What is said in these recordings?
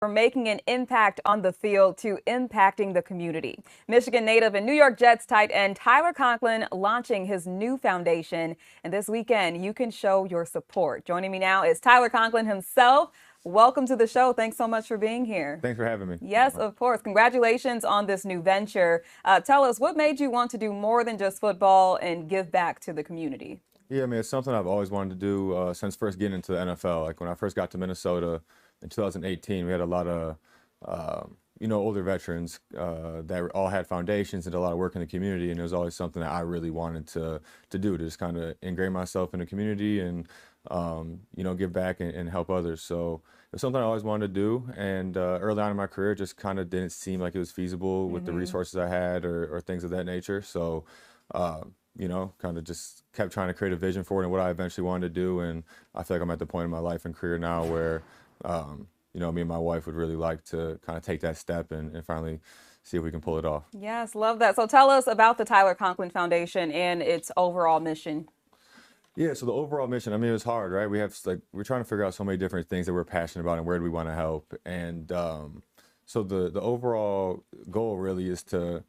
From making an impact on the field to impacting the community. Michigan native and New York Jets tight end Tyler Conklin launching his new foundation. And this weekend, you can show your support. Joining me now is Tyler Conklin himself. Welcome to the show. Thanks so much for being here. Thanks for having me. Yes, of course. Congratulations on this new venture. Tell us, what made you want to do more than just football and give back to the community? Yeah, I mean, it's something I've always wanted to do since first getting into the NFL. Like when I first got to Minnesota in 2018, we had a lot of, older veterans that all had foundations and did a lot of work in the community. And it was always something that I really wanted to do, to just kind of ingrain myself in the community and, give back and help others. So it was something I always wanted to do. And early on in my career, it just kind of didn't seem like it was feasible with the resources I had or things of that nature. So, kind of just kept trying to create a vision for it and what I eventually wanted to do. And I feel like I'm at the point in my life and career now where, me and my wife would really like to kind of take that step and finally see if we can pull it off. Yes, love that. So tell us about the Tyler Conklin Foundation and its overall mission. Yeah, so the overall mission, I mean, it was hard, right? We're trying to figure out so many different things that we're passionate about and where do we want to help. And so the overall goal really is to,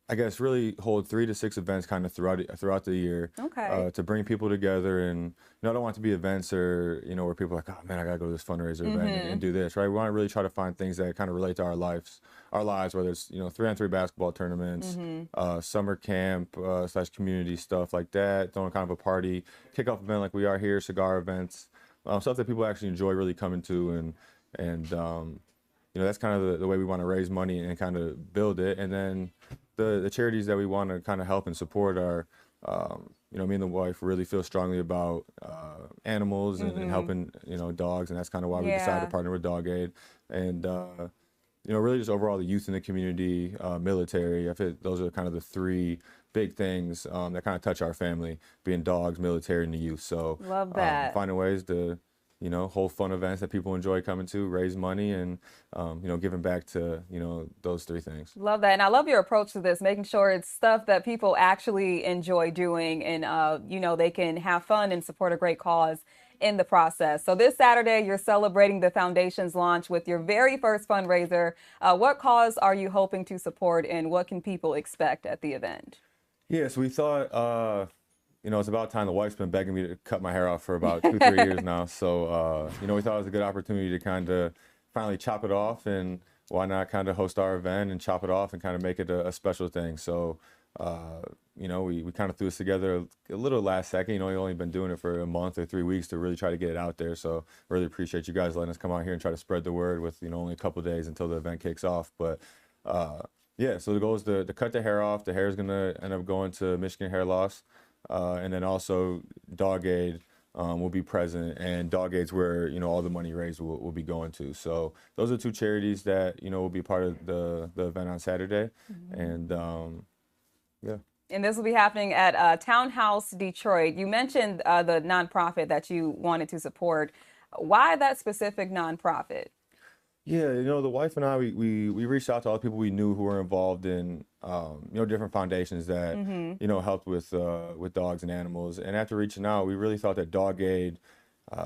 I guess, really hold 3 to 6 events kind of throughout the year. Okay. To bring people together. And I don't want it to be events or where people are like, oh man, I gotta go to this fundraiser event and do this, right? We want to really try to find things that kind of relate to our lives, whether it's 3-on-3 basketball tournaments, summer camp / community stuff like that, throwing kind of a party kickoff event like we are here, cigar events, stuff that people actually enjoy really coming to. And that's kind of the way we want to raise money and kind of build it. And then the charities that we want to kind of help and support are, me and the wife really feel strongly about animals and helping, dogs. And that's kind of why we decided to partner with Dog Aid. And, really just overall the youth in the community, military. I feel those are kind of the 3 big things that kind of touch our family, being dogs, military, and the youth. So love that. Finding ways to hold fun events that people enjoy coming to, raise money, and, giving back to, those 3 things. Love that. And I love your approach to this, making sure it's stuff that people actually enjoy doing and, they can have fun and support a great cause in the process. So this Saturday, you're celebrating the foundation's launch with your very first fundraiser. What cause are you hoping to support and what can people expect at the event? Yeah, so we thought, it's about time. The wife's been begging me to cut my hair off for about 2-3 years now. So, we thought it was a good opportunity to kind of finally chop it off, and why not kind of host our event and chop it off and kind of make it a special thing. So, we kind of threw this together a little last second. We've only been doing it for a month or 3 weeks to really try to get it out there. So really appreciate you guys letting us come out here and try to spread the word with, only a couple of days until the event kicks off. But, yeah, so the goal is to cut the hair off. The hair is going to end up going to Michigan Hair Loss. And then also Dog Aid will be present, and Dog Aid's where, all the money raised will be going to. So those are 2 charities that, will be part of the event on Saturday. And, yeah. And this will be happening at Townhouse Detroit. You mentioned the nonprofit that you wanted to support. Why that specific nonprofit? Yeah, the wife and I, we reached out to all the people we knew who were involved in, different foundations that, helped with dogs and animals. And after reaching out, we really thought that Dog Aid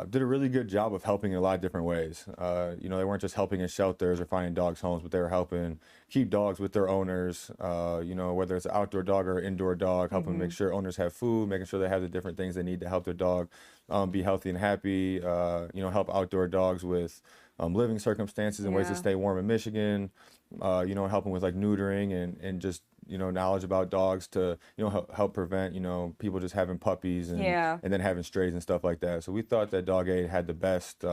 did a really good job of helping in a lot of different ways. They weren't just helping in shelters or finding dogs homes, but they were helping keep dogs with their owners, whether it's an outdoor dog or indoor dog, helping make sure owners have food, making sure they have the different things they need to help their dog be healthy and happy, help outdoor dogs with living circumstances and ways to stay warm in Michigan, helping with like neutering and just, knowledge about dogs to, help prevent, people just having puppies and then having strays and stuff like that. So we thought that Dog Aid had the best,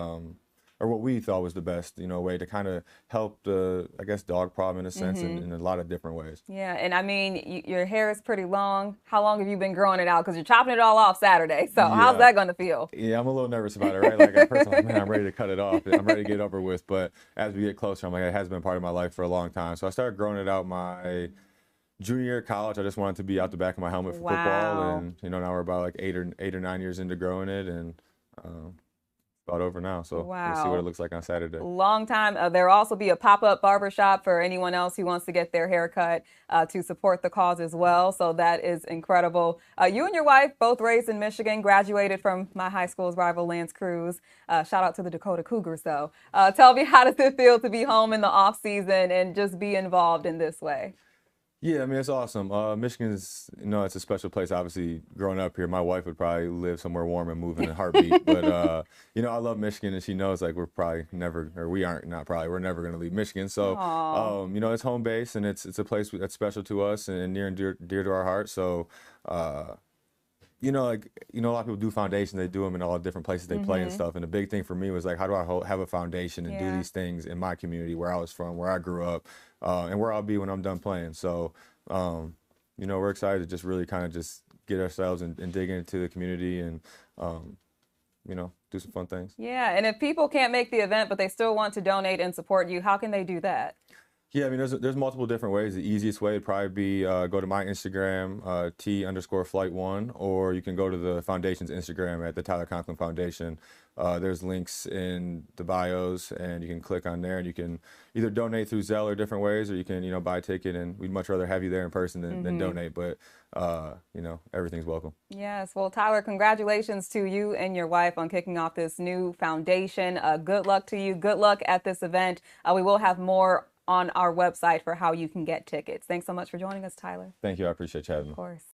or what we thought was the best, way to kind of help the, I guess, dog problem in a sense in a lot of different ways. Yeah, and I mean, your hair is pretty long. How long have you been growing it out? Because you're chopping it all off Saturday. So how's that going to feel? Yeah, I'm a little nervous about it, right? Like at first I'm like, man, I'm ready to cut it off. I'm ready to get it over with. But as we get closer, I'm like, it has been part of my life for a long time. So I started growing it out my junior year of college. I just wanted to be out the back of my helmet for football. And, now we're about like 8 or 9 years into growing it. And about over now. So we'll see what it Wow. looks like on Saturday. Long time. There will also be a pop-up barbershop for anyone else who wants to get their hair cut to support the cause as well. So that is incredible. You and your wife, both raised in Michigan, graduated from my high school's rival, Lance Cruz. Shout out to the Dakota Cougars, though. Tell me, how does it feel to be home in the off season and just be involved in this way? Yeah, I mean it's awesome. Michigan is, it's a special place. Obviously, growing up here, my wife would probably live somewhere warm and move in a heartbeat. But I love Michigan, and she knows like we're probably never, or we aren't, not probably, we're never going to leave Michigan. So, Oh, it's home base, and it's a place that's special to us and near and dear to our heart. So, uh, a lot of people do foundations. They do them in all the different places they play and mm-hmm. stuff. And the big thing for me was like, how do I have a foundation and do Yeah. these things in my community where I was from, where I grew up, and where I'll be when I'm done playing. So, we're excited to just really kind of just get ourselves and dig into the community and, do some fun things. Yeah. And if people can't make the event, but they still want to donate and support you, how can they do that? Yeah, I mean, there's multiple different ways. The easiest way would probably be go to my Instagram, T_flight1, or you can go to the foundation's Instagram at the Tyler Conklin Foundation. There's links in the bios, and you can click on there, and you can either donate through Zelle or different ways, or you can, buy a ticket. And we'd much rather have you there in person than donate. But everything's welcome. Yes. Well, Tyler, congratulations to you and your wife on kicking off this new foundation. Good luck to you. Good luck at this event. We will have more on our website for how you can get tickets. Thanks so much for joining us, Tyler. Thank you. I appreciate you having Of me. course.